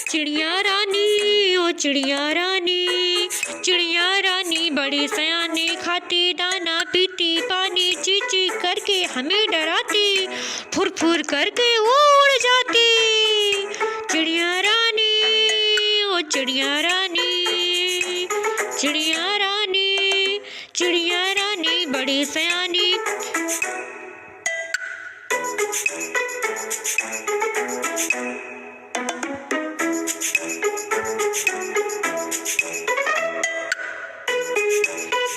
चिड़िया रानी ओ चिड़िया रानी बड़ी सयानी, खाती दाना पीती पानी, ची ची करके हमें डराती, फुर फुर करके वो उड़ जाती। चिड़िया रानी ओ चिड़िया रानी बड़ी सयानी।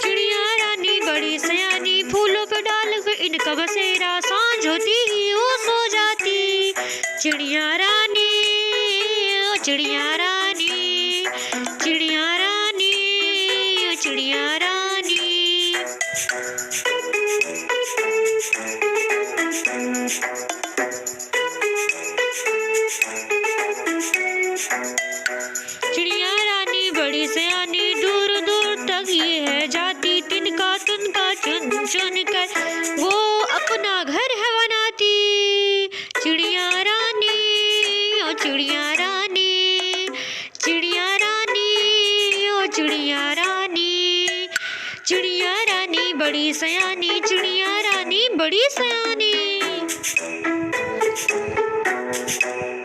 चिड़िया रानी बड़ी सयानी, फूलों पे डाल के इनका बसेरा, सांझ होती ही वो सो जाती। चिड़िया रानी ओ चिड़िया रानी ओ चिड़िया रानी। चिड़िया रानी बड़ी सयानी, दूर दूर तक ये है जाती, तिनका चुन चुन कर वो अपना घर है बनाती। चिड़िया रानी ओ चिड़िया रानी ओ चिड़िया रानी बड़ी सयानी, चिड़िया रानी बड़ी सयानी।